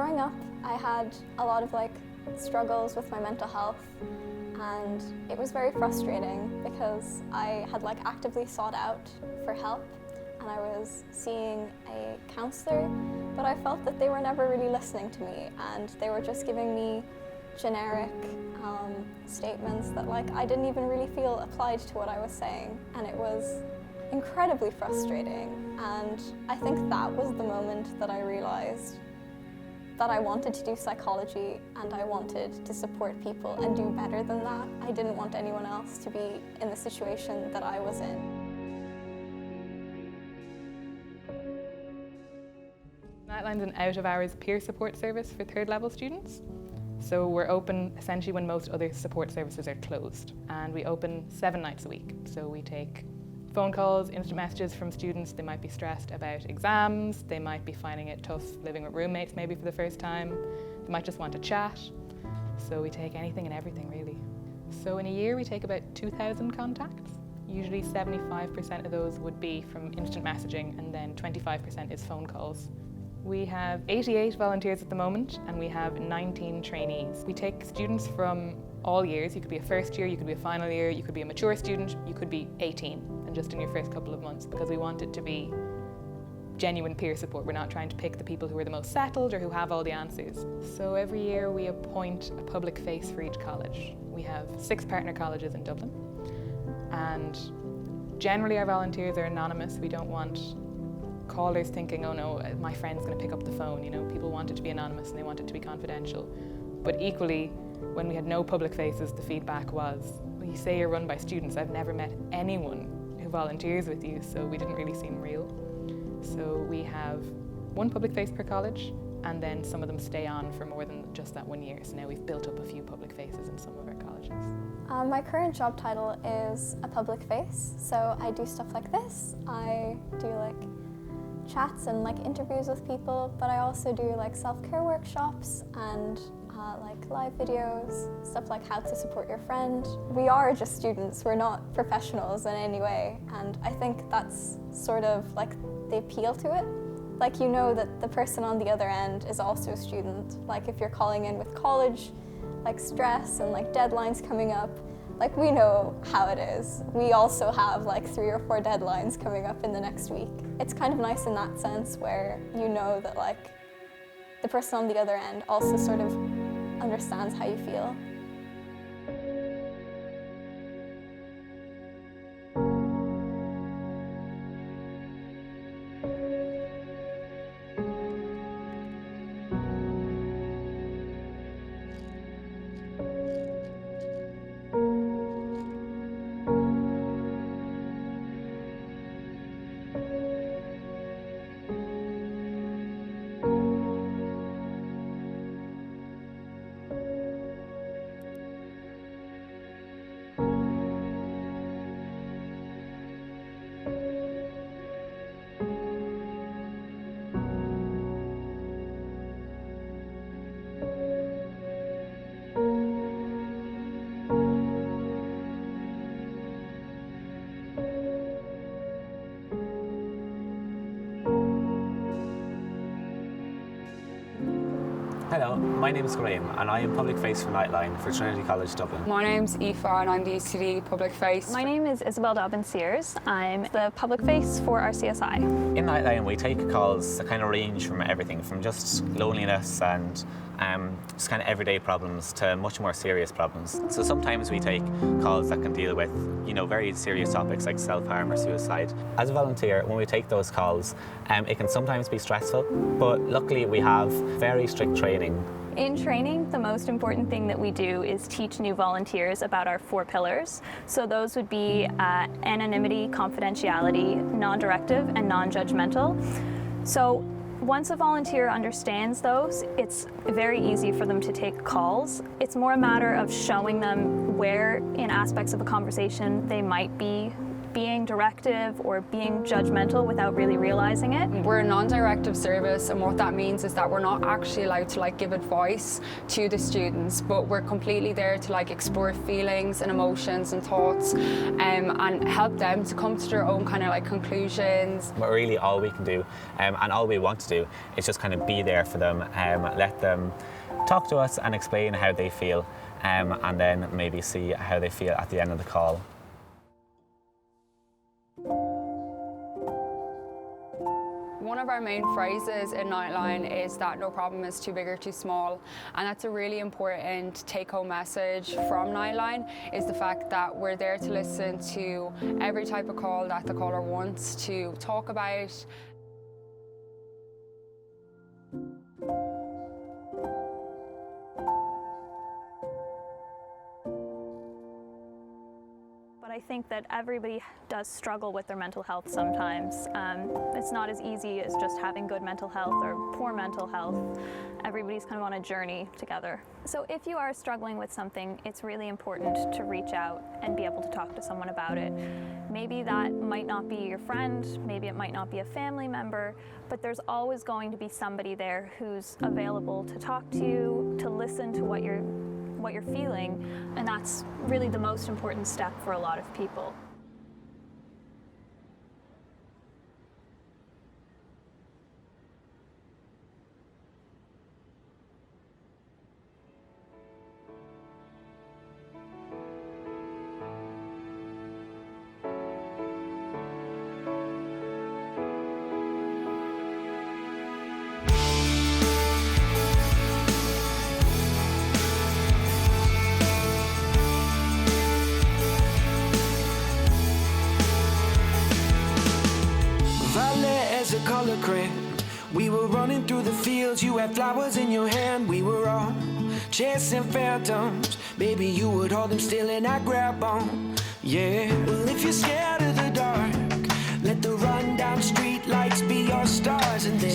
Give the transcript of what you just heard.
Growing up, I had a lot of struggles with my mental health, and it was very frustrating because I had actively sought out for help, and I was seeing a counselor, but I felt that they were never really listening to me, and they were just giving me generic statements that I didn't even really feel applied to what I was saying, and it was incredibly frustrating. And I think that was the moment that I realized that I wanted to do psychology and I wanted to support people and do better than that. I didn't want anyone else to be in the situation that I was in. NITELINE is an out-of-hours peer support service for third-level students. So we're open essentially when most other support services are closed. And we open 7 nights a week. So we take phone calls, instant messages from students. They might be stressed about exams, they might be finding it tough living with roommates maybe for the first time, they might just want to chat. So we take anything and everything really. So in a year we take about 2,000 contacts. Usually 75% of those would be from instant messaging and then 25% is phone calls. We have 88 volunteers at the moment and we have 19 trainees. We take students from all years. You could be a first year, you could be a final year, you could be a mature student, you could be 18 and just in your first couple of months, because we want it to be genuine peer support. We're not trying to pick the people who are the most settled or who have all the answers. So every year we appoint a public face for each college. We have 6 partner colleges in Dublin, and generally our volunteers are anonymous. We don't want callers thinking, oh no, my friend's going to pick up the phone. You know, people want it to be anonymous and they want it to be confidential. But equally, when we had no public faces, the feedback was, well, you say you're run by students. I've never met anyone who volunteers with you, so we didn't really seem real. So we have 1 public face per college, and then some of them stay on for more than just that 1 year. So now we've built up a few public faces in some of our colleges. My current job title is a public face, so I do stuff like this. I do chats and interviews with people, but I also do self-care workshops and live videos, stuff like how to support your friend. We are just students, we're not professionals in any way, and I think that's sort of the appeal to it. You know that the person on the other end is also a student. If you're calling in with college, stress and deadlines coming up, we know how it is. We also have 3 or 4 deadlines coming up in the next week. It's kind of nice in that sense where you know that the person on the other end also sort of understands how you feel. Hello, my name is Graham and I am public face for NITELINE for Trinity College Dublin. My name's Aoife and I'm the ECD public face. My name is Isabel Dobbin-Sears. I'm the public face for our CSI. In NITELINE we take calls that kind of range from everything from just loneliness and just kind of everyday problems to much more serious problems. So sometimes we take calls that can deal with, very serious topics like self-harm or suicide. As a volunteer, when we take those calls, it can sometimes be stressful, but luckily we have very strict training. In training, the most important thing that we do is teach new volunteers about our 4 pillars. So those would be anonymity, confidentiality, non-directive, and non-judgmental. So once a volunteer understands those, it's very easy for them to take calls. It's more a matter of showing them where in aspects of a conversation they might be being directive or being judgmental without really realizing it. We're a non-directive service, and what that means is that we're not actually allowed to like give advice to the students, but we're completely there to like explore feelings and emotions and thoughts, and help them to come to their own kind of like conclusions. But really all we can do and all we want to do is just kind of be there for them, let them talk to us and explain how they feel, and then maybe see how they feel at the end of the call. One of our main phrases in NITELINE is that no problem is too big or too small, and that's a really important take-home message from NITELINE, is the fact that we're there to listen to every type of call that the caller wants to talk about. But I think that everybody does struggle with their mental health sometimes. It's not as easy as just having good mental health or poor mental health. Everybody's kind of on a journey together. So if you are struggling with something, it's really important to reach out and be able to talk to someone about it. Maybe that might not be your friend, maybe it might not be a family member, but there's always going to be somebody there who's available to talk to you, to listen to what you're feeling, and that's really the most important step for a lot of people. As a color crayon, we were running through the fields. You had flowers in your hand. We were all chasing phantoms. Baby, you would hold them still and I'd grab on. Yeah. Well, if you're scared of the dark, let the rundown street lights be your stars, and then